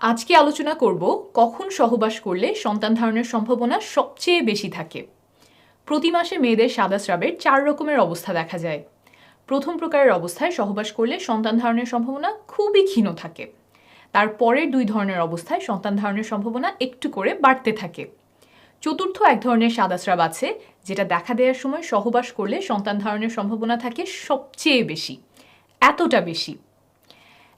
আজকে আলোচনা করব কখন সহবাস করলে সন্তান ধারণের সম্ভাবনা সবচেয়ে বেশি থাকে। প্রতি মাসে মেয়েদের সাদা স্রাবের 4 রকমের অবস্থা দেখা যায়। প্রথম প্রকারের অবস্থায় সহবাস করলে সন্তান ধারণের সম্ভাবনা খুবই ক্ষীণ থাকে। তার পরের 2 ধরনের অবস্থায় সন্তান ধারণের সম্ভাবনা একটু করে বাড়তে থাকে। চতুর্থ এক ধরনের সাদা স্রাব আছে, যেটা দেখা দেওয়ার সময় সহবাস করলে সন্তান ধারণের সম্ভাবনা থাকে সবচেয়ে বেশি, এতটা বেশি।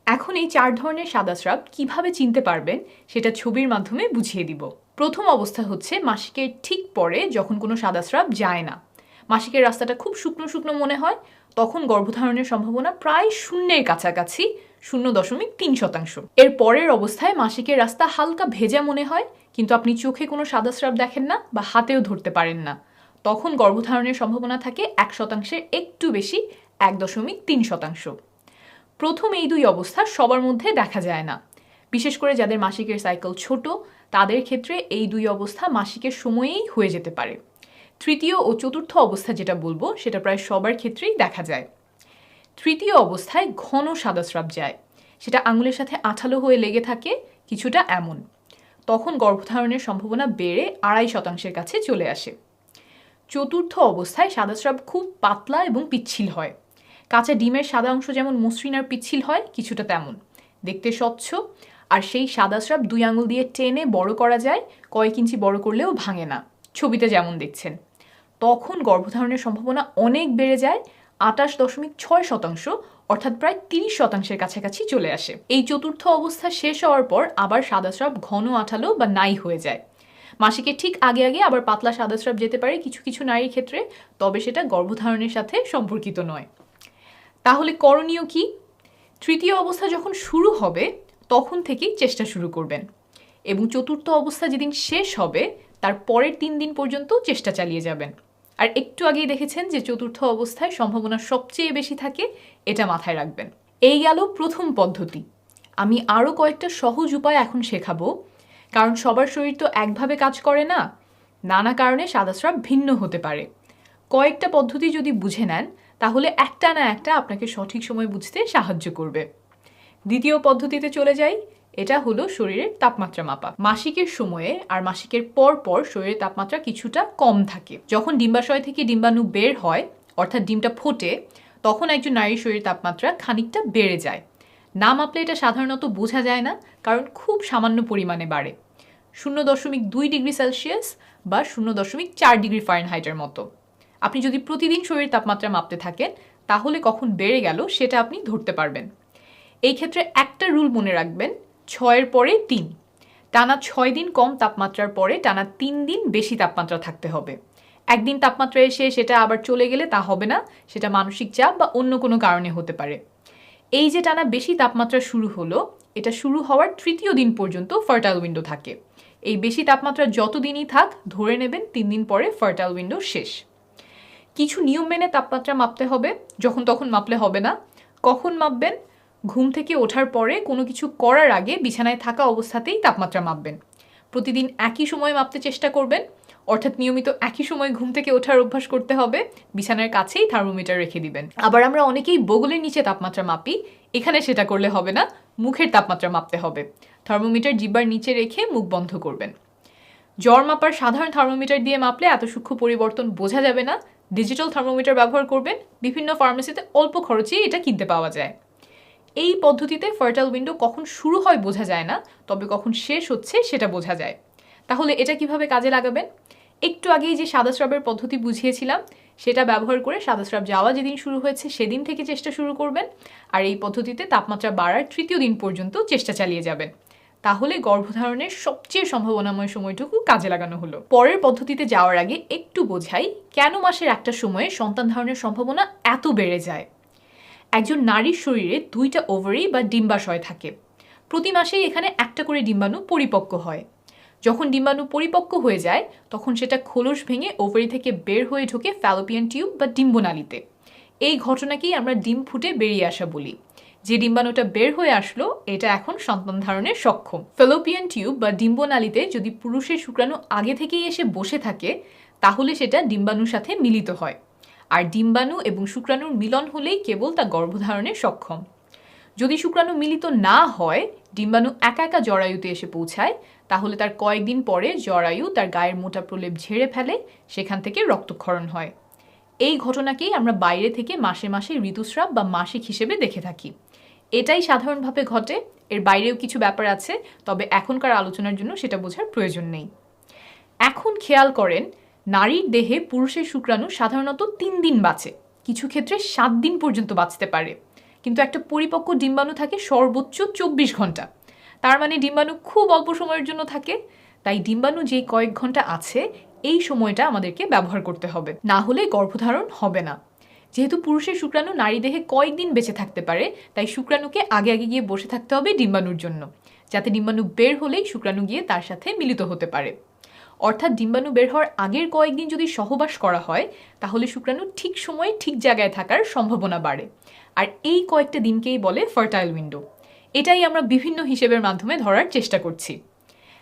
এখন এই 4 ধরনের সাদা স্রাব কিভাবে চিনতে পারবেন সেটা ছবির মাধ্যমে বুঝিয়ে দিব। প্রথম অবস্থা হচ্ছে মাসিকের ঠিক পরে যখন কোনো সাদা স্রাব যায় না, মাসিকের রাস্তাটা খুব শুকনো শুকনো মনে হয়, তখন গর্ভধারণের সম্ভাবনা প্রায় শূন্যের কাছাকাছি, 0.3%। এর পরের অবস্থায় মাসিকের রাস্তা হালকা ভেজা মনে হয়, কিন্তু আপনি চোখে কোনো সাদা স্রাব দেখেন না বা হাতেও ধরতে পারেন না, তখন গর্ভধারণের সম্ভাবনা থাকে 1%-এর একটু বেশি, 1.3%। প্রথম এই 2 অবস্থা সবার মধ্যে দেখা যায় না, বিশেষ করে যাদের মাসিকের সাইকেল ছোট তাদের ক্ষেত্রে এই 2 অবস্থা মাসিকের সময়েই হয়ে যেতে পারে। তৃতীয় ও চতুর্থ অবস্থা যেটা বলবো সেটা প্রায় সবার ক্ষেত্রেই দেখা যায়। তৃতীয় অবস্থায় ঘন সাদা স্রাব যায়, সেটা আঙুলের সাথে আঠালো হয়ে লেগে থাকে, কিছুটা এমন। তখন গর্ভধারণের সম্ভাবনা বেড়ে 2.5%-এর কাছে চলে আসে। চতুর্থ অবস্থায় সাদা স্রাব খুব পাতলা এবং পিচ্ছিল হয়, কাঁচা ডিমের সাদা অংশ যেমন মসৃণ আর পিচ্ছিল হয়, কিছুটা তেমন দেখতে স্বচ্ছ। আর সেই সাদা স্রাব 2 আঙুল দিয়ে টেনে বড় করা যায়, কয়েক ইঞ্চি বড় করলেও ভাঙে না, ছবিতে যেমন দেখছেন। তখন গর্ভধারণের সম্ভাবনা অনেক বেড়ে যায়, 28.6%, অর্থাৎ প্রায় 30%-এর কাছাকাছি চলে আসে। এই চতুর্থ অবস্থা শেষ হওয়ার পর আবার সাদা স্রাব ঘন আঠালো বা নাই হয়ে যায়। মাসিকের ঠিক আগে আগে আবার পাতলা সাদা স্রাব যেতে পারে কিছু কিছু নারীর ক্ষেত্রে, তবে সেটা গর্ভধারণের সাথে সম্পর্কিত নয়। তাহলে করণীয় কি? তৃতীয় অবস্থা যখন শুরু হবে তখন থেকেই চেষ্টা শুরু করবেন, এবং চতুর্থ অবস্থা যেদিন শেষ হবে তার পরের 3 দিন পর্যন্ত চেষ্টা চালিয়ে যাবেন। আর একটু আগেই দেখেছেন যে চতুর্থ অবস্থায় সম্ভাবনা সবচেয়ে বেশি থাকে, এটা মাথায় রাখবেন। এই গেল প্রথম পদ্ধতি। আমি আরও কয়েকটা সহজ উপায় এখন শেখাবো, কারণ সবার শরীর তো একভাবে কাজ করে না, নানা কারণে সাদা স্রাব ভিন্ন হতে পারে। কয়েকটা পদ্ধতি যদি বুঝে নেন তাহলে একটা না একটা আপনাকে সঠিক সময় বুঝতে সাহায্য করবে। দ্বিতীয় পদ্ধতিতে চলে যাই, এটা হলো শরীরের তাপমাত্রা মাপা। মাসিকের সময়ে আর মাসিকের পর পর শরীরের তাপমাত্রা কিছুটা কম থাকে। যখন ডিম্বাশয় থেকে ডিম্বাণু বের হয়, অর্থাৎ ডিমটা ফোটে, তখন একজন নারীর শরীরের তাপমাত্রা খানিকটা বেড়ে যায়। না মাপলে এটা সাধারণত বোঝা যায় না, কারণ খুব সামান্য পরিমাণে বাড়ে, 0.2 ডিগ্রি সেলসিয়াস বা 0.4 ডিগ্রি ফারেনহাইটের মতো। আপনি যদি প্রতিদিন শরীরের তাপমাত্রা মাপতে থাকেন তাহলে কখন বেড়ে গেল সেটা আপনি ধরতে পারবেন। এই ক্ষেত্রে একটা রুল মনে রাখবেন, 6-এর পরে 3, টানা 6 দিন কম তাপমাত্রার পরে টানা 3 দিন বেশি তাপমাত্রা থাকতে হবে। একদিন তাপমাত্রা এসে সেটা আবার চলে গেলে তা হবে না, সেটা মানসিক চাপ বা অন্য কোনো কারণে হতে পারে। এই যে টানা বেশি তাপমাত্রা শুরু হলো, এটা শুরু হওয়ার 3য় দিন পর্যন্ত ফার্টাইল উইন্ডো থাকে। এই বেশি তাপমাত্রা যত দিনই থাক, ধরে নেবেন 3 দিন পরে ফার্টাইল উইন্ডো শেষ। কিছু নিয়ম মেনে তাপমাত্রা মাপতে হবে, যখন তখন মাপলে হবে না। কখন মাপবেন? ঘুম থেকে ওঠার পরে কোনো কিছু করার আগে বিছানায় থাকা অবস্থাতেই তাপমাত্রা মাপবেন। প্রতিদিন একই সময় মাপতে চেষ্টা করবেন, অর্থাৎ নিয়মিত একই সময় ঘুম থেকে ওঠার অভ্যাস করতে হবে। বিছানার কাছেই থার্মোমিটার রেখে দিবেন। আবার আমরা অনেকেই বগলের নিচে তাপমাত্রা মাপি, এখানে সেটা করলে হবে না, মুখের তাপমাত্রা মাপতে হবে। থার্মোমিটার জিহ্বার নিচে রেখে মুখ বন্ধ করবেন। জ্বর মাপার সাধারণ থার্মোমিটার দিয়ে মাপলে এত সূক্ষ্ম পরিবর্তন বোঝা যাবে না, ডিজিটাল থার্মোমিটার ব্যবহার করবেন। বিভিন্ন ফার্মেসিতে অল্প খরচেই এটা কিনতে পাওয়া যায়। এই পদ্ধতিতে ফার্টাইল উইন্ডো কখন শুরু হয় বোঝা যায় না, তবে কখন শেষ হচ্ছে সেটা বোঝা যায়। তাহলে এটা কিভাবে কাজে লাগাবেন? একটু আগেই যে সাদা স্রাবের পদ্ধতি বুঝিয়েছিলাম সেটা ব্যবহার করে সাদা স্রাব যাওয়া যেদিন শুরু হয়েছে সেদিন থেকে চেষ্টা শুরু করবেন, আর এই পদ্ধতিতে তাপমাত্রা বাড়ার 3য় দিন পর্যন্ত চেষ্টা চালিয়ে যাবেন। তাহলে গর্ভধারণের সবচেয়ে সম্ভাবনাময় সময়টুকু কাজে লাগানো হলো। পরের পদ্ধতিতে যাওয়ার আগে একটু বোঝাই কেন মাসের একটা সময়ে সন্তান ধারণের সম্ভাবনা এত বেড়ে যায়। একজন নারীর শরীরে 2টা ওভারি বা ডিম্বাশয় থাকে। প্রতি মাসেই এখানে একটা করে ডিম্বাণু পরিপক্ক হয়। যখন ডিম্বাণু পরিপক্ক হয়ে যায় তখন সেটা খোলস ভেঙে ওভারি থেকে বের হয়ে ঢোকে ফ্যালোপিয়ান টিউব বা ডিম্বনালীতে। এই ঘটনাকেই আমরা ডিম ফুটে বেরিয়ে আসা বলি। যে ডিম্বাণুটা বের হয়ে আসলো এটা এখন সন্তান ধারণে সক্ষম। ফ্যালোপিয়ান টিউব বা ডিম্বনালীতে যদি পুরুষের শুক্রাণু আগে থেকেই এসে বসে থাকে তাহলে সেটা ডিম্বাণুর সাথে মিলিত হয়, আর ডিম্বাণু এবং শুক্রাণুর মিলন হলেই কেবল তা গর্ভধারণে সক্ষম। যদি শুক্রাণু মিলিত না হয়, ডিম্বাণু একা একা জরায়ুতে এসে পৌঁছায়, তাহলে তার কয়েকদিন পরে জরায়ু তার গায়ের মোটা প্রলেপ ঝেড়ে ফেলে, সেখান থেকে রক্তক্ষরণ হয়। এই ঘটনাকেই আমরা বাইরে থেকে মাসে মাসে ঋতুস্রাব বা মাসিক হিসেবে দেখে থাকি। এটাই সাধারণভাবে ঘটে, এর বাইরেও কিছু ব্যাপার আছে, তবে এখনকার আলোচনার জন্য সেটা বোঝার প্রয়োজন নেই। এখন খেয়াল করেন, নারীর দেহে পুরুষের শুক্রাণু সাধারণত 3 দিন বাঁচে, কিছু ক্ষেত্রে 7 দিন পর্যন্ত বাঁচতে পারে, কিন্তু একটা পরিপক্ক ডিম্বাণু থাকে সর্বোচ্চ 24 ঘন্টা। তার মানে ডিম্বাণু খুব অল্প সময়ের জন্য থাকে। তাই ডিম্বাণু যেই কয়েক ঘন্টা আছে, এই সময়টা আমাদেরকে ব্যবহার করতে হবে, না হলে গর্ভধারণ হবে না। যেহেতু পুরুষের শুক্রাণু নারী দেহে কয়েকদিন বেঁচে থাকতে পারে, তাই শুক্রাণুকে আগে আগে গিয়ে বসে থাকতে হবে ডিম্বাণুর জন্য, যাতে ডিম্বাণু বের হলেই শুক্রাণু গিয়ে তার সাথে মিলিত হতে পারে। অর্থাৎ ডিম্বাণু বের হওয়ার আগের কয়েকদিন যদি সহবাস করা হয়, তাহলে শুক্রাণু ঠিক সময়ে ঠিক জায়গায় থাকার সম্ভাবনা বাড়ে। আর এই কয়েকটা দিনকেই বলে ফার্টাইল উইন্ডো। এটাই আমরা বিভিন্ন হিসেবের মাধ্যমে ধরার চেষ্টা করছি।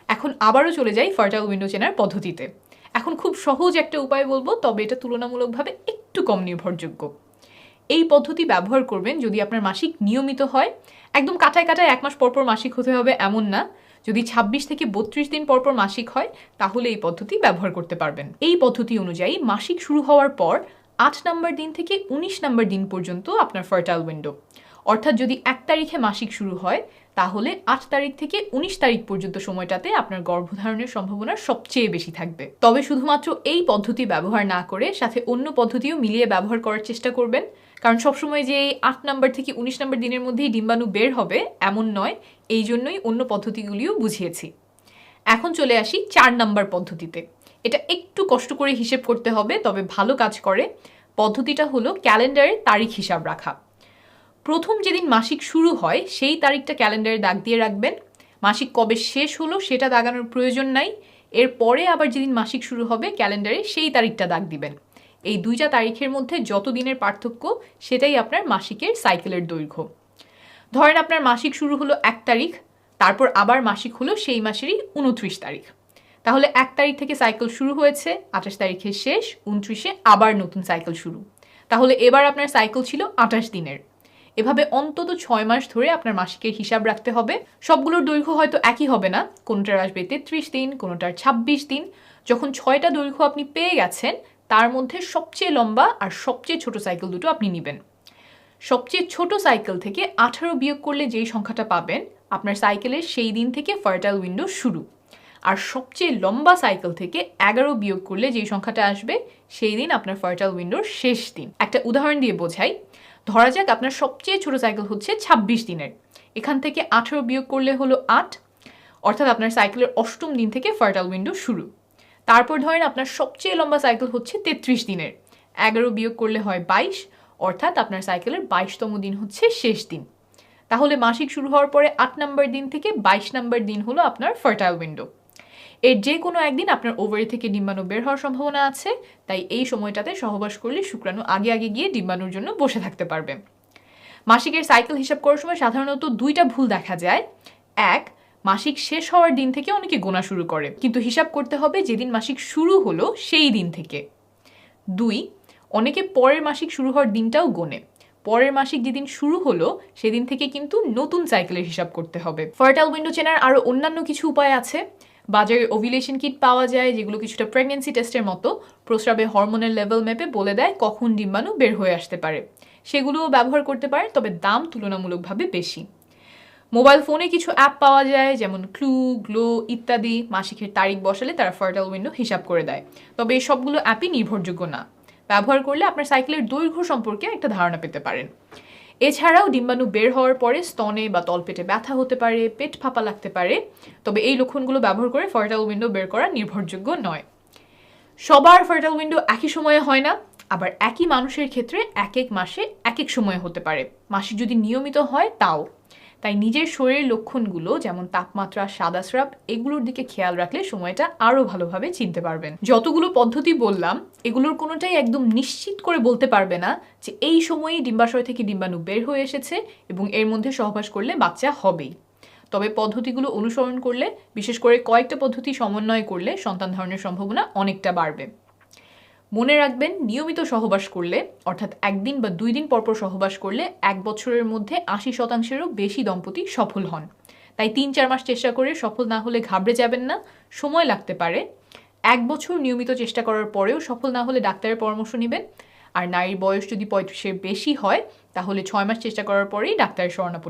এখন আবারও চলে যাই ফার্টাইল উইন্ডো চেনার পদ্ধতিতে। এখন খুব সহজ একটা উপায় বলবো, তবে এটা তুলনামূলকভাবে একটু কম নির্ভরযোগ্য। এই পদ্ধতি ব্যবহার করবেন যদি আপনার মাসিক নিয়মিত হয়। একদম কাটায় কাটায় 1 মাস পরপর মাসিক হতে হবে এমন না। যদি 26 থেকে 32 দিন পরপর মাসিক হয়, তাহলে এই পদ্ধতি ব্যবহার করতে পারবেন। এই পদ্ধতি অনুযায়ী মাসিক শুরু হওয়ার পর 8 নম্বর দিন থেকে 19 নম্বর দিন পর্যন্ত আপনার ফার্টাইল উইন্ডো। অর্থাৎ যদি 1 তারিখে মাসিক শুরু হয়, তাহলে 8 তারিখ থেকে 19 তারিখ পর্যন্ত সময়টাতে আপনার গর্ভধারণের সম্ভাবনা সবচেয়ে বেশি থাকবে। তবে শুধুমাত্র এই পদ্ধতি ব্যবহার না করে সাথে অন্য পদ্ধতিও মিলিয়ে ব্যবহার করার চেষ্টা করবেন, কারণ সবসময় যে 8 নম্বর থেকে 19 নম্বর দিনের মধ্যেই ডিম্বাণু বের হবে এমন নয়। এই জন্যই অন্য পদ্ধতিগুলিও বুঝিয়েছি। এখন চলে আসি 4 নম্বর পদ্ধতিতে। এটা একটু কষ্ট করে হিসেব করতে হবে, তবে ভালো কাজ করে। পদ্ধতিটা হলো ক্যালেন্ডারে তারিখ হিসাব রাখা। প্রথম যেদিন মাসিক শুরু হয় সেই তারিখটা ক্যালেন্ডারে দাগ দিয়ে রাখবেন। মাসিক কবে শেষ হলো সেটা দাগানোর প্রয়োজন নাই। এরপরে আবার যেদিন মাসিক শুরু হবে ক্যালেন্ডারে সেই তারিখটা দাগ দিবেন। এই 2টা তারিখের মধ্যে যত দিনের পার্থক্য, সেটাই আপনার মাসিকের সাইকেলের দৈর্ঘ্য। ধরেন আপনার মাসিক শুরু হলো 1 তারিখ, তারপর আবার মাসিক হলো সেই মাসেরই 29 তারিখ। তাহলে 1 তারিখ থেকে সাইকেল শুরু হয়েছে, 28 তারিখে শেষ, 29-এ আবার নতুন সাইকেল শুরু। তাহলে এবার আপনার সাইকেল ছিল 28 দিনের। এভাবে অন্তত 6 মাস ধরে আপনার মাসিকের হিসাব রাখতে হবে। সবগুলোর দৈর্ঘ্য হয়তো একই হবে না, কোনোটার আসবে 33 দিন, কোনোটার 26 দিন। যখন 6টা দৈর্ঘ্য আপনি পেয়ে গেছেন, তার মধ্যে সবচেয়ে লম্বা আর সবচেয়ে ছোট সাইকেল দুটো আপনি নেবেন। সবচেয়ে ছোট সাইকেল থেকে 18 বিয়োগ করলে যেই সংখ্যাটা পাবেন, আপনার সাইকেলের সেই দিন থেকে ফার্টাইল উইন্ডো শুরু। আর সবচেয়ে লম্বা সাইকেল থেকে 11 বিয়োগ করলে যেই সংখ্যাটা আসবে, সেই দিন আপনার ফার্টাইল উইন্ডোর শেষ দিন। একটা উদাহরণ দিয়ে বোঝাই। ধরা যাক আপনার সবচেয়ে ছোট সাইকেল হচ্ছে 26 দিনের। এখান থেকে 18 বিয়োগ করলে হলো 8, অর্থাৎ আপনার সাইকেলের 8ম দিন থেকে ফার্টাইল উইন্ডো শুরু। তারপর ধরেন আপনার সবচেয়ে লম্বা সাইকেল হচ্ছে 33 দিনের। 11 বিয়োগ করলে হয় 22, অর্থাৎ আপনার সাইকেলের 22তম দিন হচ্ছে শেষ দিন। তাহলে মাসিক শুরু হওয়ার পরে 8 নম্বর দিন থেকে 22 নম্বর দিন হলো আপনার ফার্টাইল উইন্ডো। এর যে কোনো একদিন আপনার ওভারি থেকে ডিম্বাণু বের হওয়ার সম্ভাবনা আছে, তাই এই সময়টাতে সহবাস করলে শুক্রাণু আগে আগে গিয়ে ডিম্বাণুর জন্য বসে থাকতে পারবে। মাসিকের সাইকেল হিসাব করার সময় সাধারণত 2টা ভুল দেখা যায়। 1, মাসিক শেষ হওয়ার দিন থেকে অনেকে গোনা শুরু করে, কিন্তু হিসাব করতে হবে যেদিন মাসিক শুরু হলো সেই দিন থেকে। 2, অনেকে পরের মাসিক শুরু হওয়ার দিনটাও গোনে। পরের মাসিক যেদিন শুরু হলো সেদিন থেকে কিন্তু নতুন সাইকেলের হিসাব করতে হবে। ফার্টাইল উইন্ডো চেনার আরও অন্যান্য কিছু উপায় আছে। বাজারে ওভিলেশন কিট পাওয়া যায়, যেগুলো কিছুটা প্রেগনেন্সি টেস্টের মতো প্রস্রাবে হরমোনের লেভেল মেপে বলে দেয় কখন ডিম্বাণু বের হয়ে আসতে পারে। সেগুলোও ব্যবহার করতে পারেন, তবে দাম তুলনামূলকভাবে বেশি। মোবাইল ফোনে কিছু অ্যাপ পাওয়া যায়, যেমন ক্লু, গ্লো ইত্যাদি। মাসিকের তারিখ বসালে তারা ফার্টাইল উইন্ডো হিসাব করে দেয়, তবে এই সবগুলো অ্যাপই নির্ভরযোগ্য না। ব্যবহার করলে আপনার সাইকেলের দৈর্ঘ্য সম্পর্কে একটা ধারণা পেতে পারেন। এছাড়াও ডিম্বাণু বের হওয়ার পরে স্তনে বা তলপেটে ব্যথা হতে পারে, পেট ফাঁপা লাগতে পারে, তবে এই লক্ষণগুলো ব্যবহার করে ফার্টাইল উইন্ডো বের করা নির্ভরযোগ্য নয়। সবার ফার্টাইল উইন্ডো একই সময়ে হয় না, আবার একই মানুষের ক্ষেত্রে এক এক মাসে এক এক সময়ে হতে পারে। মাসিক যদি নিয়মিত হয় তাও। তাই নিজের শরীরের লক্ষণগুলো যেমন তাপমাত্রা, সাদা স্রাব, এগুলোর দিকে খেয়াল রাখলে সময়টা আরও ভালোভাবে চিনতে পারবেন। যতগুলো পদ্ধতি বললাম, এগুলোর কোনোটাই একদম নিশ্চিত করে বলতে পারবে না যে এই সময়েই ডিম্বাশয় থেকে ডিম্বাণু বের হয়ে এসেছে এবং এর মধ্যে সহবাস করলে বাচ্চা হবেই। তবে পদ্ধতিগুলো অনুসরণ করলে, বিশেষ করে কয়েকটা পদ্ধতি সমন্বয় করলে সন্তান ধারণের সম্ভাবনা অনেকটা বাড়বে। মনে রাখবেন, নিয়মিত সহবাস করলে, অর্থাৎ 1 দিন বা 2 দিন পরপর সহবাস করলে 1 বছরের মধ্যে 80%-এরও বেশি দম্পতি সফল হন। তাই 3-4 মাস চেষ্টা করে সফল না হলে ঘাবড়ে যাবেন না, সময় লাগতে পারে। 1 বছর নিয়মিত চেষ্টা করার পরেও সফল না হলে ডাক্তারের পরামর্শ নেবেন। আর নারীর বয়স যদি 35-এর বেশি হয় তাহলে 6 মাস চেষ্টা করার পরেই ডাক্তারের শরণাপন্ন